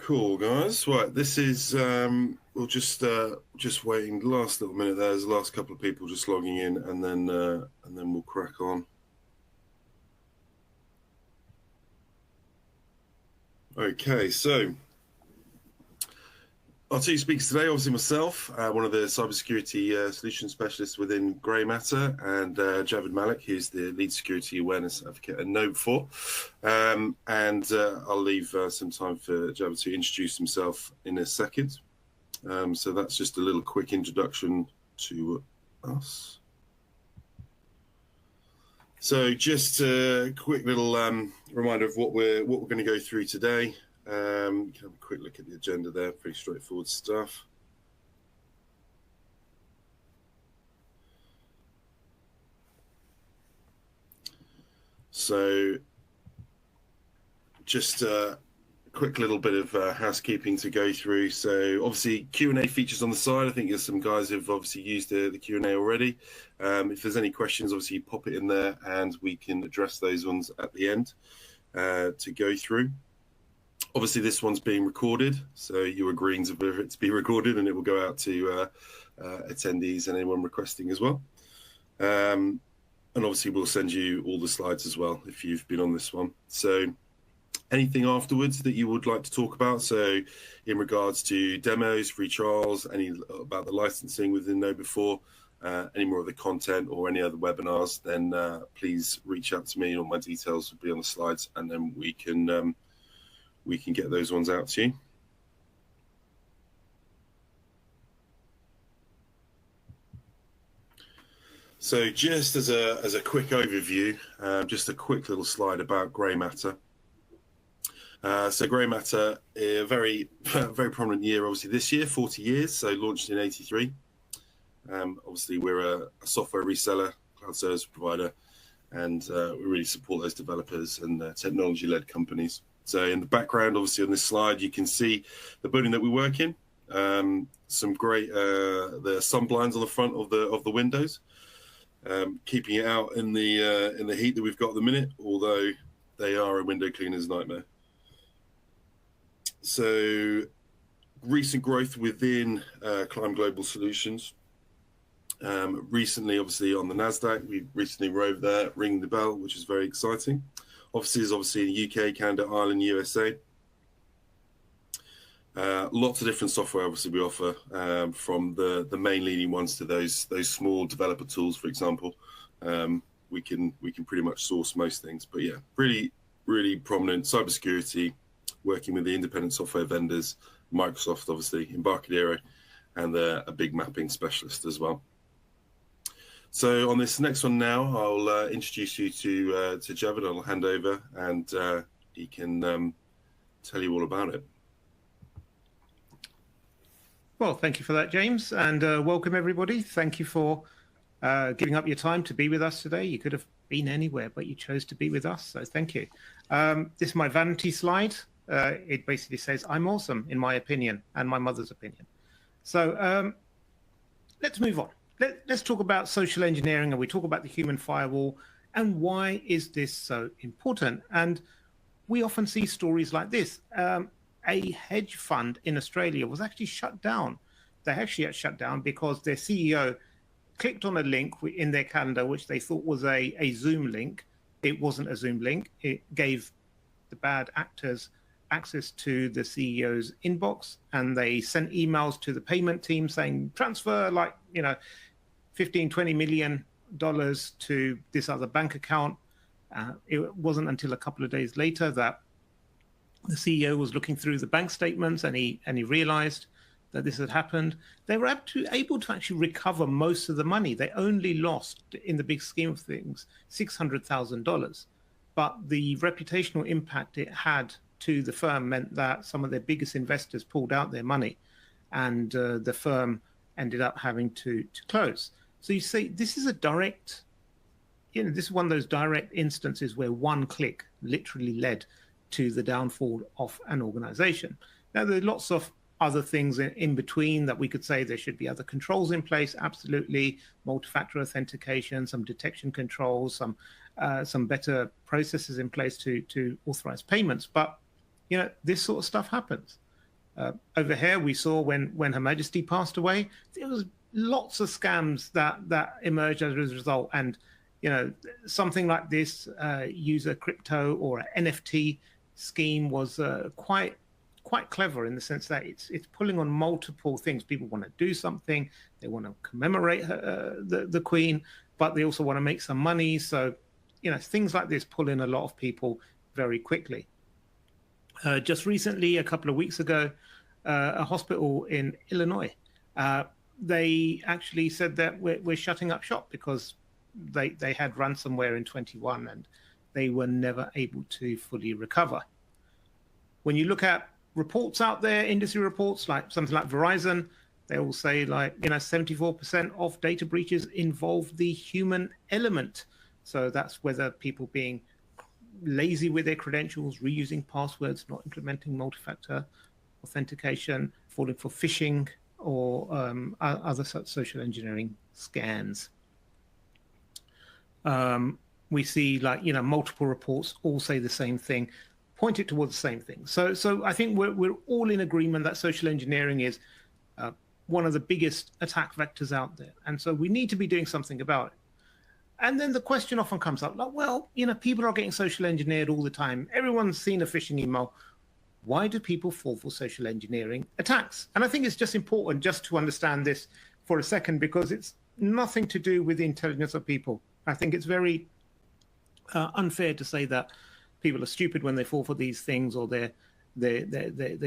Cool, guys. Right, this is we'll just waiting the last little minute. There's the last couple of people just logging in, and then we'll crack on. Okay, so our two speakers today, obviously myself, one of the cybersecurity solution specialists within Grey Matter, and Javed Malik, who's the lead security awareness advocate at Know4. And I'll leave some time for Javed to introduce himself in a second. So that's just a little quick introduction to us. So just a quick little reminder of what we're going to go through today. Have a quick look at the agenda there. Pretty straightforward stuff. So just a quick little bit of housekeeping to go through. So obviously Q&A features on the side. I think there's some guys who've obviously used the Q&A already. If there's any questions, obviously pop it in there and we can address those ones at the end to go through. Obviously, this one's being recorded, so you're agreeing for it to be recorded, and it will go out to attendees and anyone requesting as well. And obviously, we'll send you all the slides as well if you've been on this one. So anything afterwards that you would like to talk about, so in regards to demos, free trials, any about the licensing within Know4, any more of the content or any other webinars, then please reach out to me. All my details will be on the slides, and then we can get those ones out to you. So just as a quick overview, just a quick little slide about Grey Matter. So Grey Matter, a very prominent year, obviously this year, 40 years, so launched in 83. Obviously we're a software reseller, cloud service provider, and we really support those developers and technology-led companies. So in the background, obviously on this slide, you can see the building that we work in. Some great the sun blinds on the front of the windows, keeping it out in the heat that we've got at the minute. Although they are a window cleaner's nightmare. So recent growth within Climb Global Solutions. Recently, obviously on the Nasdaq, we recently rode there, ringing the bell, which is very exciting. Offices obviously in the UK, Canada, Ireland, USA. Lots of different software obviously we offer, from the main leading ones to those small developer tools, for example. We can pretty much source most things, but yeah, really prominent cybersecurity, working with the independent software vendors, Microsoft obviously, Embarcadero, and a big mapping specialist as well. So on this next one now, I'll introduce you to Javed. I'll hand over, and he can tell you all about it. Well, thank you for that, James, and welcome everybody. Thank you for giving up your time to be with us today. You could have been anywhere, but you chose to be with us, so thank you. This is my vanity slide. It basically says, I'm awesome, in my opinion, and my mother's opinion. So let's move on. Let's talk about social engineering, and we talk about the human firewall, and why is this so important? And we often see stories like this. A hedge fund in Australia was actually shut down. They actually got shut down because their CEO clicked on a link in their calendar, which they thought was a Zoom link. It wasn't a Zoom link. It gave the bad actors access to the CEO's inbox, and they sent emails to the payment team saying, transfer like, $15-20 million to this other bank account. It wasn't until a couple of days later that the CEO was looking through the bank statements, and he realized that this had happened. They were able to actually recover most of the money. They only lost, in the big scheme of things, $600,000. But the reputational impact it had to the firm meant that some of their biggest investors pulled out their money, and the firm ended up having to close. So you see, this is a direct, this is one of those direct instances where one click literally led to the downfall of an organization. Now, there are lots of other things in between that we could say there should be other controls in place, absolutely, multi-factor authentication, some detection controls, some better processes in place to authorize payments. But, this sort of stuff happens. Over here, we saw when Her Majesty passed away, there was lots of scams that emerged as a result. And something like this user crypto or an NFT scheme was quite clever in the sense that it's pulling on multiple things. People want to do something, they want to commemorate the Queen, but they also want to make some money. So things like this pull in a lot of people very quickly. Just recently, a couple of weeks ago, a hospital in Illinois, they actually said that we're shutting up shop because they had ransomware in 21 and they were never able to fully recover. When you look at reports out there, industry reports, like something like Verizon, they all say 74% of data breaches involve the human element. So that's whether people being lazy with their credentials, reusing passwords, not implementing multi-factor authentication, falling for phishing, or other such social engineering scams. We see multiple reports all say the same thing, point it towards the same thing. So I think we're all in agreement that social engineering is one of the biggest attack vectors out there. And so we need to be doing something about it. And then the question often comes up, people are getting social engineered all the time. Everyone's seen a phishing email. Why do people fall for social engineering attacks? And I think it's just important just to understand this for a second, because it's nothing to do with the intelligence of people. I think it's very unfair to say that people are stupid when they fall for these things, or they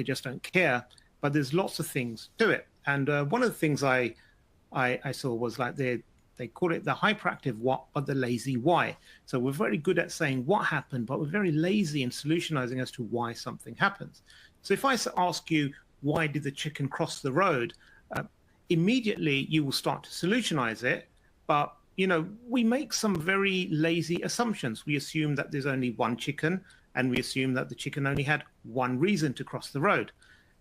just don't care. But there's lots of things to it. And one of the things I saw was they call it the hyperactive what, but the lazy why. So we're very good at saying what happened, but we're very lazy in solutionizing as to why something happens. So if I ask you, why did the chicken cross the road? Immediately you will start to solutionize it. But, we make some very lazy assumptions. We assume that there's only one chicken, and we assume that the chicken only had one reason to cross the road.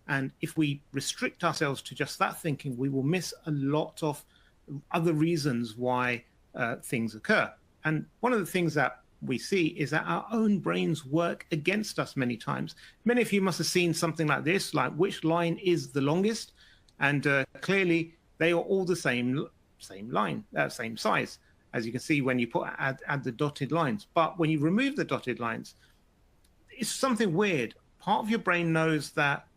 And if we restrict ourselves to just that thinking, we will miss a lot of other reasons why things occur. And one of the things that we see is that our own brains work against us many times. Many of you must have seen something like this, like which line is the longest? And clearly they are all the same line, same size, as you can see when you add the dotted lines. But when you remove the dotted lines, it's something weird. Part of your brain knows that,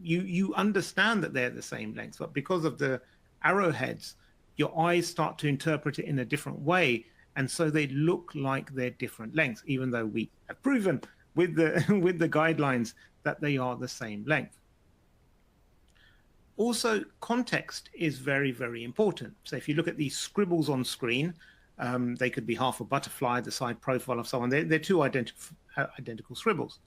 you understand that they're the same length, but because of the arrowheads, your eyes start to interpret it in a different way, and so they look like they're different lengths, even though we have proven with the guidelines that they are the same length. Also, context is very, very important. So if you look at these scribbles on screen, they could be half a butterfly, the side profile of someone. They're two identical scribbles.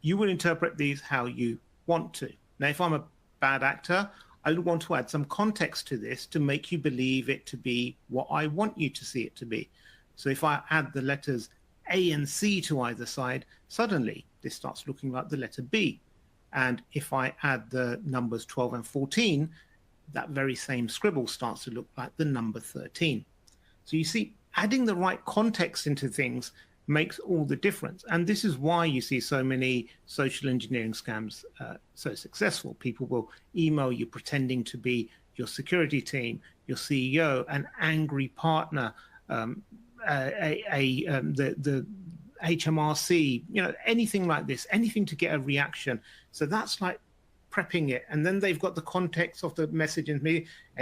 You will interpret these how you want to. Now, if I'm a bad actor, I would want to add some context to this to make you believe it to be what I want you to see it to be. So if I add the letters A and C to either side, suddenly this starts looking like the letter B. And if I add the numbers 12 and 14, that very same scribble starts to look like the number 13. So you see, adding the right context into things makes all the difference. And this is why you see so many social engineering scams so successful. People will email you pretending to be your security team, your CEO, an angry partner, the HMRC, anything like this, anything to get a reaction. So that's like prepping it. And then they've got the context of the message and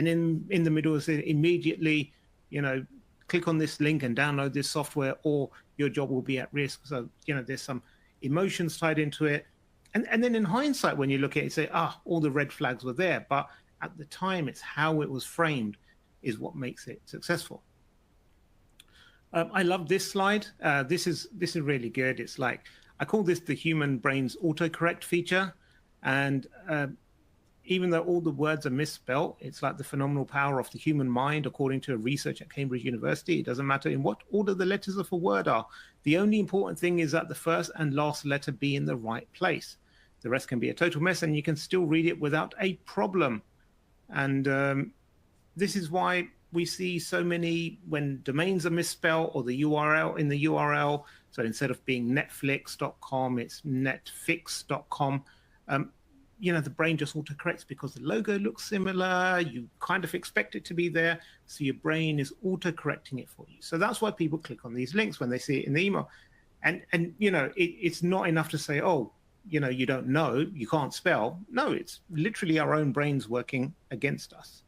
in the middle is immediately, click on this link and download this software, or your job will be at risk. So, there's some emotions tied into it. And then in hindsight, when you look at it, you say, all the red flags were there. But at the time, it's how it was framed is what makes it successful. I love this slide. This is really good. It's like, I call this the human brain's autocorrect feature. And even though all the words are misspelled, it's like the phenomenal power of the human mind, according to research at Cambridge University. It doesn't matter in what order the letters of a word are. The only important thing is that the first and last letter be in the right place. The rest can be a total mess, and you can still read it without a problem. And this is why we see so many, when domains are misspelled or the URL in the URL, so instead of being netflix.com, it's netfix.com. The brain just autocorrects because the logo looks similar. You kind of expect it to be there. So your brain is autocorrecting it for you. So that's why people click on these links when they see it in the email. And it's not enough to say, oh, you don't know, you can't spell. No, it's literally our own brains working against us.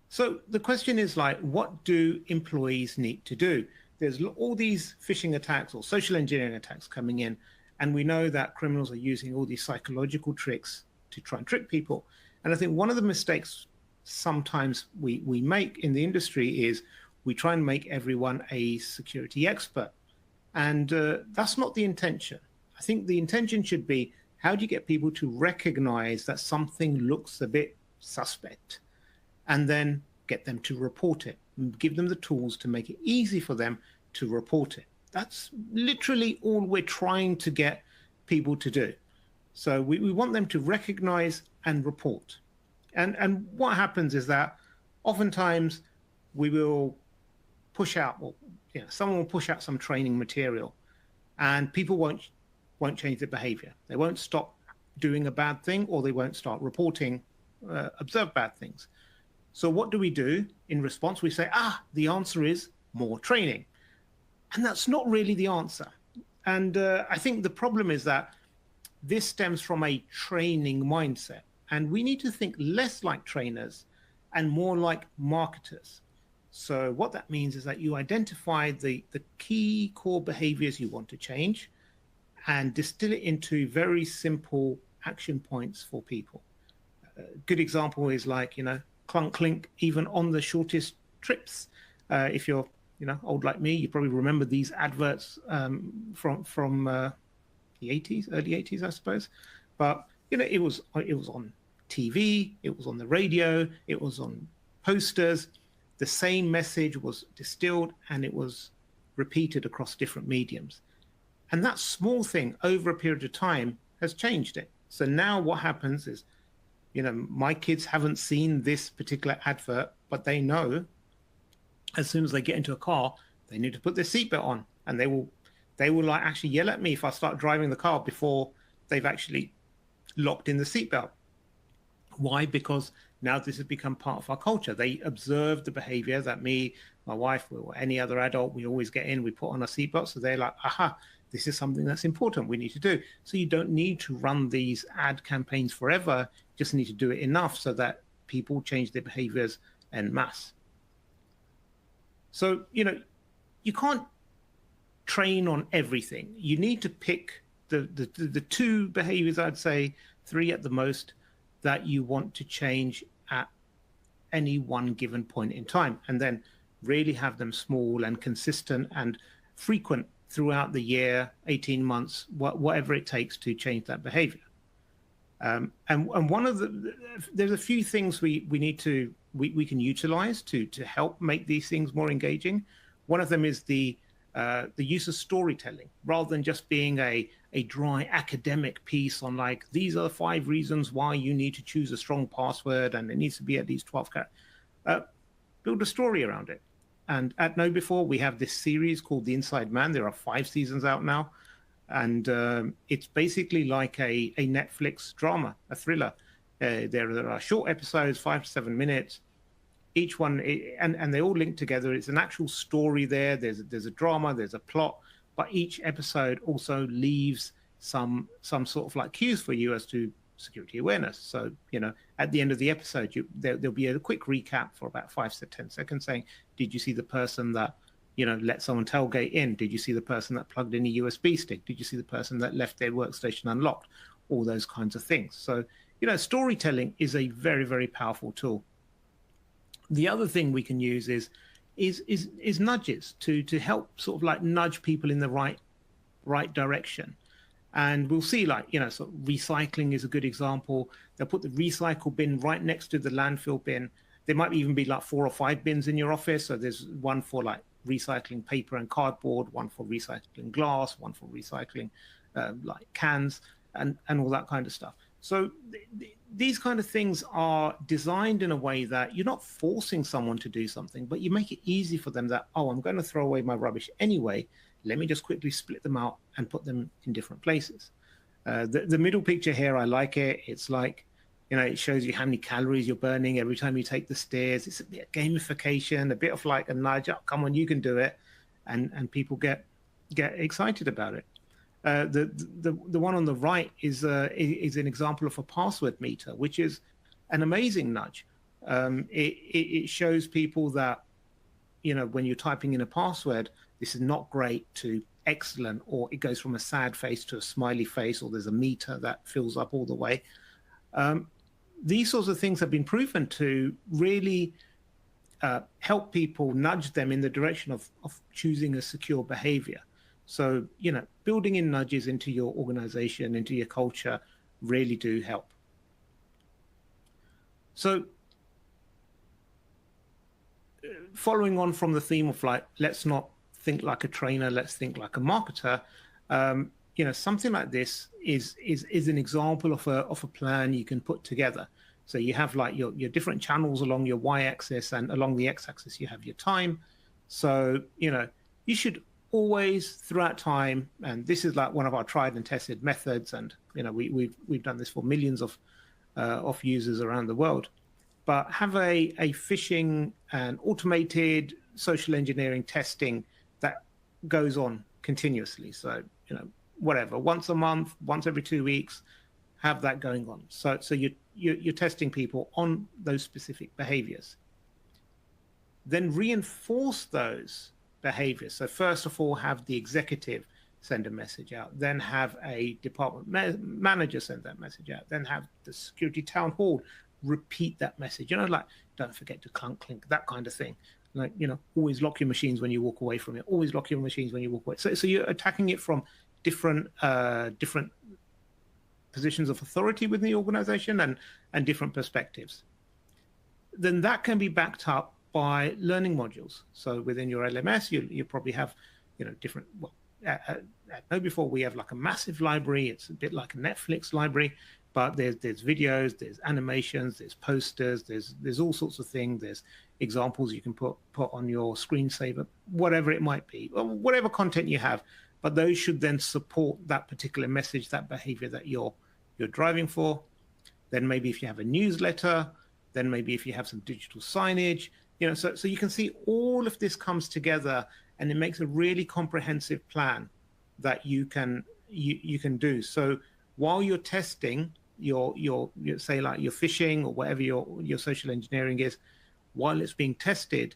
So the question is like, what do employees need to do? There's all these phishing attacks or social engineering attacks coming in, and we know that criminals are using all these psychological tricks to try and trick people. And I think one of the mistakes sometimes we make in the industry is we try and make everyone a security expert. And that's not the intention. I think the intention should be, how do you get people to recognize that something looks a bit suspect? And then get them to report it, and give them the tools to make it easy for them to report it. That's literally all we're trying to get people to do. So we want them to recognize and report. And what happens is that oftentimes we will push out, or someone will push out some training material, and people won't change their behavior. They won't stop doing a bad thing, or they won't start reporting observed bad things. So what do? In response, we say, the answer is more training. And that's not really the answer. And I think the problem is that this stems from a training mindset. And we need to think less like trainers and more like marketers. So what that means is that you identify the key core behaviors you want to change and distill it into very simple action points for people. A good example is like, clunk clink, even on the shortest trips. If you're old like me, you probably remember these adverts from the 80s, early 80s, I suppose. But it was on TV, it was on the radio, it was on posters. The same message was distilled and it was repeated across different mediums. And that small thing over a period of time has changed it. So now what happens is, my kids haven't seen this particular advert, but they know as soon as they get into a car, they need to put their seatbelt on, and they will like actually yell at me if I start driving the car before they've actually locked in the seatbelt. Why? Because now this has become part of our culture. They observe the behavior that me, my wife, or any other adult, we always get in, we put on our seatbelt. So they're like, aha, this is something that's important, we need to do. So you don't need to run these ad campaigns forever. You just need to do it enough so that people change their behaviors en masse. So, you can't train on everything. You need to pick the two behaviors, I'd say 3 at the most, that you want to change at any one given point in time, and then really have them small and consistent and frequent throughout the year, 18 months, whatever it takes to change that behavior. And one of there's a few things we can utilize to help make these things more engaging. One of them is the use of storytelling, rather than just being a dry academic piece on like, these are the 5 reasons why you need to choose a strong password and it needs to be at least 12 characters. Build a story around it. And at KnowBe4, we have this series called The Inside Man. There are 5 seasons out now. And it's basically like a Netflix drama, a thriller. There are short episodes, 5 to 7 minutes. Each one, and they all link together. It's an actual story there. There's a drama, there's a plot, but each episode also leaves some sort of like cues for you as to security awareness. So, at the end of the episode, there'll be a quick recap for about 5 to 10 seconds saying, did you see the person that, let someone tailgate in? Did you see the person that plugged in a USB stick? Did you see the person that left their workstation unlocked? All those kinds of things. So, storytelling is a very, very powerful tool. The other thing we can use is nudges to help sort of like nudge people in the right direction. And we'll see, like, sort of recycling is a good example. They'll put the recycle bin right next to the landfill bin. There might even be like 4 or 5 bins in your office. So there's one for like recycling paper and cardboard, one for recycling glass, one for recycling like cans and all that kind of stuff. So these kind of things are designed in a way that you're not forcing someone to do something, but you make it easy for them that, oh, I'm going to throw away my rubbish anyway. Let me just quickly split them out and put them in different places. The middle picture here, I like it. It's like, it shows you how many calories you're burning every time you take the stairs. It's a bit of gamification, a bit of like a nudge. Oh, come on, you can do it, and people get excited about it. The one on the right is an example of a password meter, which is an amazing nudge. It shows people that, when you're typing in a password, this is not great to excellent, or it goes from a sad face to a smiley face, or there's a meter that fills up all the way. These sorts of things have been proven to really help people, nudge them in the direction of choosing a secure behavior. So, building in nudges into your organization, into your culture, really do help. So, following on from the theme of like, let's not think like a trainer, let's think like a marketer. Something like this is an example of a plan you can put together. So you have like your different channels along your y-axis, and along the x-axis you have your time. So you should always, throughout time, and this is like one of our tried and tested methods, and we've done this for millions of users around the world. But have a phishing and automated social engineering testing that goes on continuously. So whatever, once a month, once every 2 weeks, have that going on. So you're testing people on those specific behaviors. Then reinforce those behaviors. So first of all, have the executive send a message out, then have a department manager send that message out, then have the security town hall repeat that message. Like, don't forget to clink, that kind of thing. Like, always lock your machines when you walk away from it. Always lock your machines when you walk away. So you're attacking it from different positions of authority within the organization and different perspectives. Then that can be backed up by learning modules. So within your LMS, you probably have, different. Well, at KnowBe4, we have like a massive library. It's a bit like a Netflix library, but there's videos, there's animations, there's posters, there's all sorts of things. There's examples you can put on your screensaver, whatever it might be, or whatever content you have. But those should then support that particular message, that behavior that you're driving for. Then maybe if you have a newsletter, then maybe if you have some digital signage, so you can see all of this comes together, and it makes a really comprehensive plan that you can do. So while you're testing your say like your phishing or whatever your social engineering is, while it's being tested,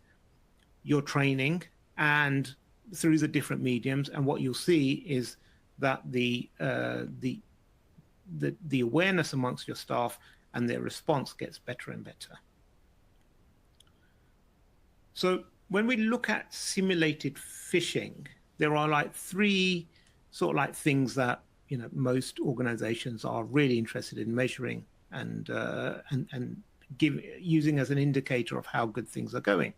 you're training and through the different mediums, and what you'll see is that the awareness amongst your staff and their response gets better and better. So when we look at simulated phishing, there are like three sort of like things that most organizations are really interested in measuring and using as an indicator of how good things are going.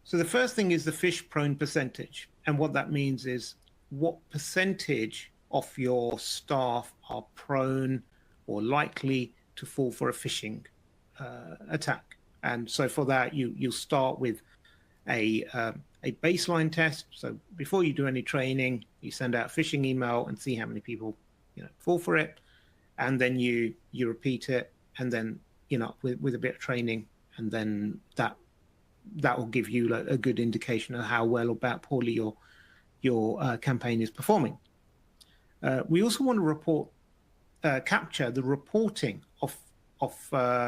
So the first thing is the phish prone percentage, and what that means is what percentage of your staff are prone or likely to fall for a phishing attack. And so for that, you'll start with a baseline test. So before you do any training, you send out a phishing email and see how many people fall for it, and then you repeat it, and then with a bit of training, and then that will give you a good indication of how well or poorly your campaign is performing. We also want to capture the reporting of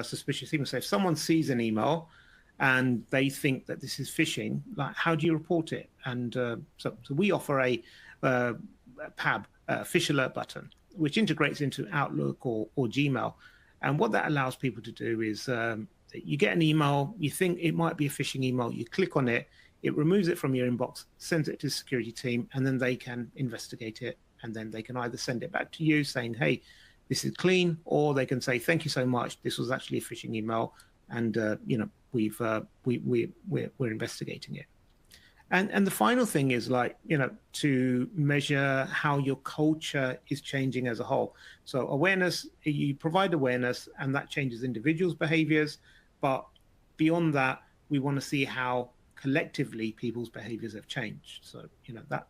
suspicious emails. So if someone sees an email and they think that this is phishing, like, how do you report it? And so we offer a PAB, Phish Alert button, which integrates into Outlook or Gmail. And what that allows people to do is you get an email, you think it might be a phishing email, you click on it, it removes it from your inbox, sends it to the security team, and then they can investigate it. And then they can either send it back to you saying, hey, this is clean, or they can say, thank you so much, this was actually a phishing email, and we're investigating it. And the final thing is like, to measure how your culture is changing as a whole. So awareness, you provide awareness and that changes individuals' behaviors. But beyond that, we want to see how collectively people's behaviors have changed. So,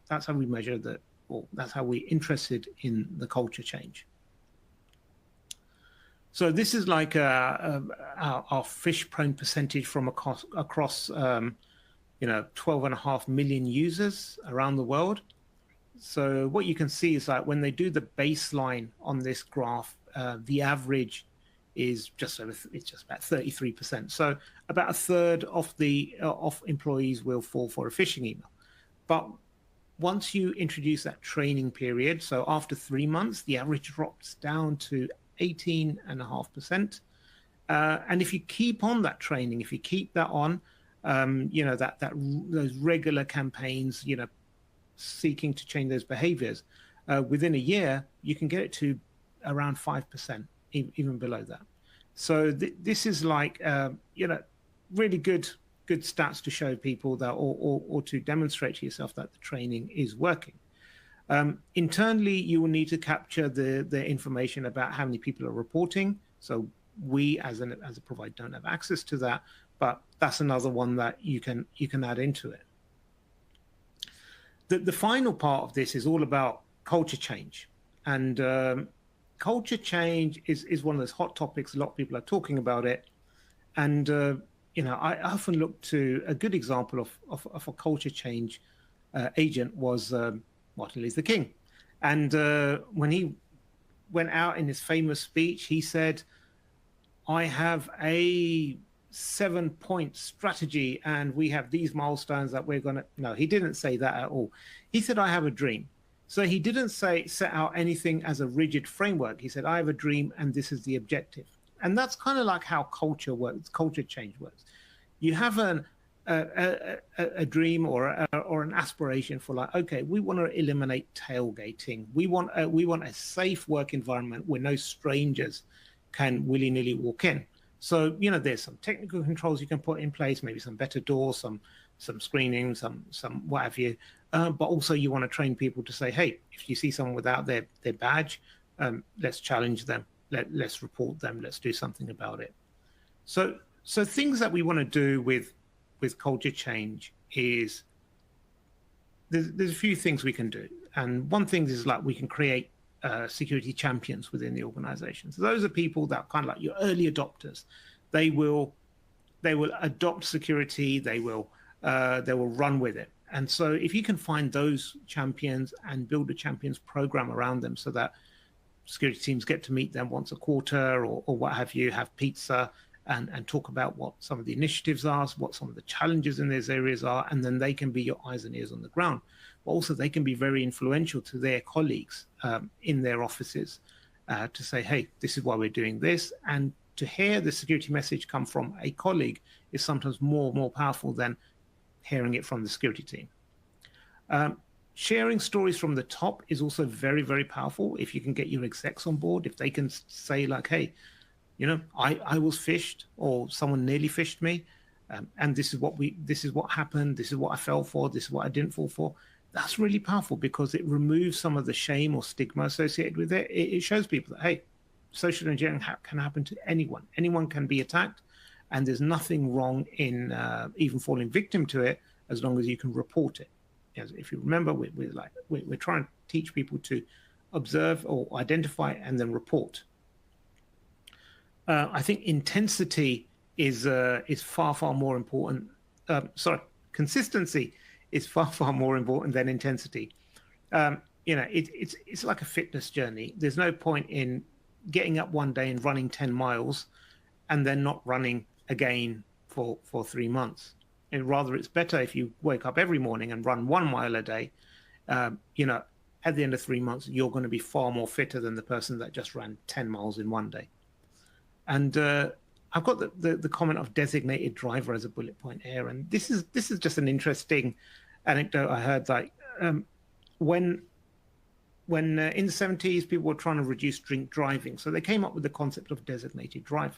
that's how we measure that, or that's how we're interested in the culture change. So this is like our fish-prone percentage from across 12.5 million users around the world. So what you can see is like when they do the baseline on this graph, the average is just about 33%. So about a third of employees will fall for a phishing email. But once you introduce that training period, so after 3 months, the average drops down to 18.5%. And if you keep on that training, if you keep that on, those regular campaigns, seeking to change those behaviors, within a year, you can get it to around 5%, even below that. So this is like, really good stats to show people that, or to demonstrate to yourself that the training is working. Internally, you will need to capture the information about how many people are reporting. So we, as a provider, don't have access to that, but that's another one that you can add into it. The final part of this is all about culture change, and culture change is one of those hot topics. A lot of people are talking about it, and I often look to a good example of a culture change agent was Martin Luther King, and when he went out in his famous speech, he said, "I have a 7-point strategy, and we have these milestones that we're going to..." No, he didn't say that at all. He said, "I have a dream." So he didn't set out anything as a rigid framework. He said, "I have a dream, and this is the objective." And that's kind of like how culture works, culture change works. You have a dream or an aspiration for, like, okay, we want to eliminate tailgating. We want a safe work environment where no strangers can willy-nilly walk in. So, there's some technical controls you can put in place, maybe some better doors, some screening, some what have you. But also you want to train people to say, hey, if you see someone without their badge, let's challenge them. Let's report them. Let's do something about it. So things that we want to do with culture change is there's a few things we can do. And one thing is, like, we can create security champions within the organization. So those are people that are kind of like your early adopters. They will adopt security. They will run with it. And so if you can find those champions and build a champions program around them, so that security teams get to meet them once a quarter or what have you, have pizza and talk about what some of the initiatives are, what some of the challenges in those areas are, and then they can be your eyes and ears on the ground. But also they can be very influential to their colleagues in their offices to say, hey, this is why we're doing this. And to hear the security message come from a colleague is sometimes more powerful than hearing it from the security team. Sharing stories from the top is also very, very powerful. If you can get your execs on board, if they can say, like, hey, I was phished, or someone nearly phished me, and this is what happened, this is what I fell for, this is what I didn't fall for. That's really powerful because it removes some of the shame or stigma associated with it. It shows people that, hey, social engineering can happen to anyone. Anyone can be attacked, and there's nothing wrong in even falling victim to it as long as you can report it. If you remember, we're trying to teach people to observe or identify and then report. I think intensity is far more important. Consistency is far more important than intensity. It's like a fitness journey. There's no point in getting up one day and running 10 miles and then not running again for 3 months. And rather, it's better if you wake up every morning and run 1 mile a day. At the end of 3 months, you're going to be far more fitter than the person that just ran 10 miles in one day. And I've got the comment of designated driver as a bullet point here, and this is just an interesting anecdote I heard. Like when in the 70s, people were trying to reduce drink driving, so they came up with the concept of designated driver.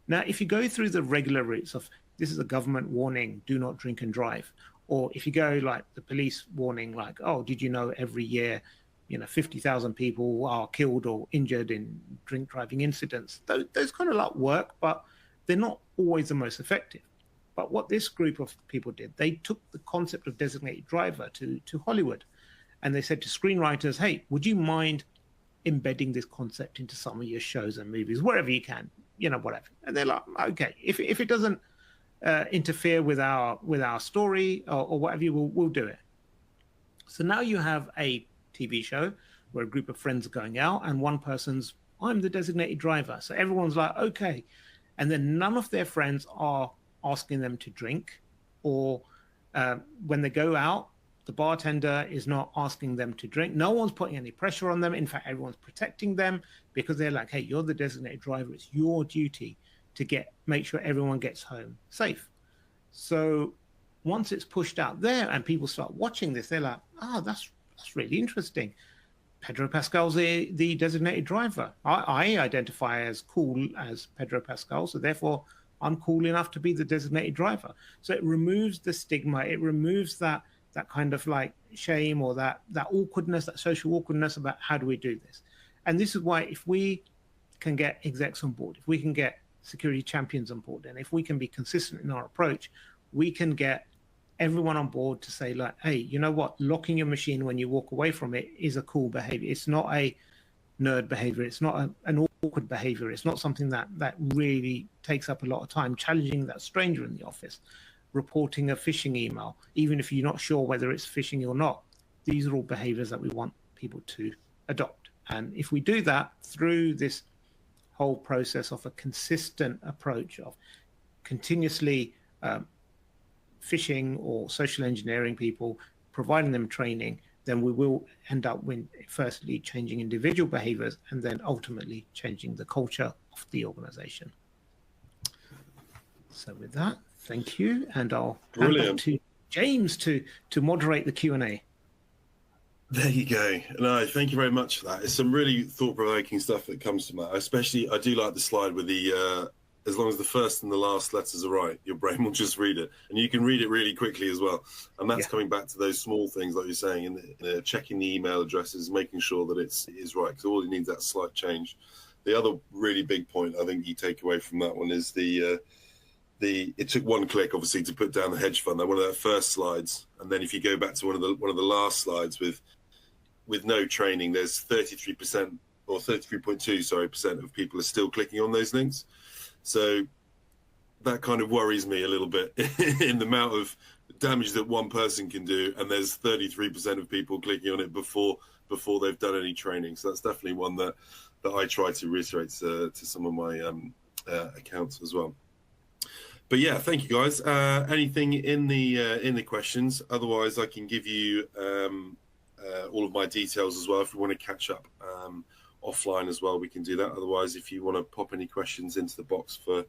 Now, if you go through the regular routes of this is a government warning, do not drink and drive. Or if you go like the police warning, like, oh, did you know every year, 50,000 people are killed or injured in drink driving incidents. Those kind of like work, but they're not always the most effective. But what this group of people did, they took the concept of designated driver to Hollywood. And they said to screenwriters, hey, would you mind embedding this concept into some of your shows and movies, wherever you can, whatever. And they're like, okay, if it doesn't interfere with our story or whatever, we'll do it. So now you have a TV show where a group of friends are going out and one person's, I'm the designated driver. So everyone's like, okay. And then none of their friends are asking them to drink, or when they go out, the bartender is not asking them to drink. No one's putting any pressure on them. In fact, everyone's protecting them because they're like, hey, you're the designated driver. It's your duty to make sure everyone gets home safe. So once it's pushed out there and people start watching this, they're like, that's really interesting. Pedro Pascal's the designated driver. I identify as cool as Pedro Pascal, so therefore I'm cool enough to be the designated driver. So it removes the stigma. It removes that kind of like shame or that awkwardness, that social awkwardness about how do we do this. And this is why if we can get execs on board, if we can get security champions on board, and if we can be consistent in our approach, we can get everyone on board to say, like, hey, you know what? Locking your machine when you walk away from it is a cool behavior. It's not a nerd behavior. It's not an awkward behavior. It's not something that really takes up a lot of time. Challenging that stranger in the office, reporting a phishing email, even if you're not sure whether it's phishing or not. These are all behaviors that we want people to adopt. And if we do that through this whole process of a consistent approach of continuously phishing or social engineering people, providing them training, then we will end up with firstly changing individual behaviors and then ultimately changing the culture of the organization. So with that, thank you. And I'll hand back to James to moderate the Q&A. There you go. No, thank you very much for that. It's some really thought-provoking stuff that comes to mind. Especially, I do like the slide with the as long as the first and the last letters are right, your brain will just read it. And you can read it really quickly as well. And that's coming back to those small things, like you're saying, in checking the email addresses, making sure that it is right, because all it needs that slight change. The other really big point I think you take away from that one is it took one click, obviously, to put down the hedge fund. One of their first slides. And then if you go back to one of the last slides with no training, there's 33% or 33.2% of people are still clicking on those links. So that kind of worries me a little bit in the amount of damage that one person can do, and there's 33% of people clicking on it before they've done any training. So that's definitely one that I try to reiterate to some of my accounts as well. But yeah, thank you guys. Anything in the questions? Otherwise, I can give you all of my details as well if we want to catch up offline as well. We can do that. Otherwise, if you want to pop any questions into the box for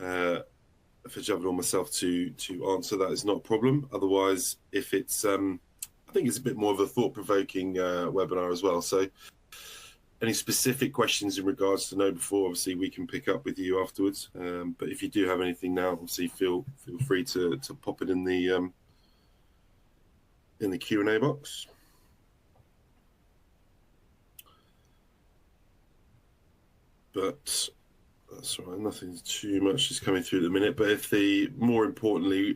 Javid or myself to answer, that is not a problem. Otherwise, if it's I think it's a bit more of a thought-provoking webinar as well. So any specific questions in regards to know before, obviously we can pick up with you afterwards. But if you do have anything now, obviously feel free to pop it in the Q&A box. But that's all right, nothing too much is coming through at the minute. But more importantly,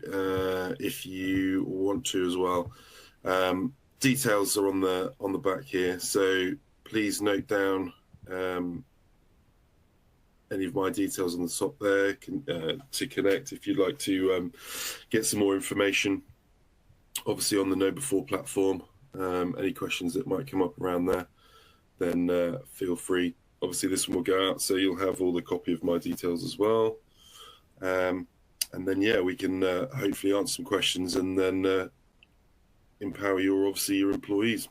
if you want to as well, details are on the back here. So please note down any of my details on the top there to connect if you'd like to get some more information. Obviously on the Know Before platform, any questions that might come up around there, then feel free. Obviously, this one will go out, so you'll have all the copy of my details as well. And then, yeah, we can hopefully answer some questions and then empower your employees.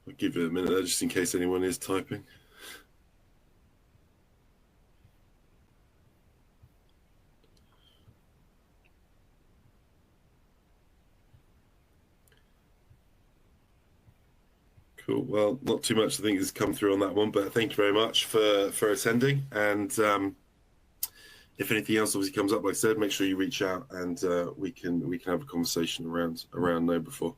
I'll give it a minute there just in case anyone is typing. Cool. Well, not too much I think has come through on that one, but thank you very much for attending. And if anything else obviously comes up, like I said, make sure you reach out and we can have a conversation around Know Before.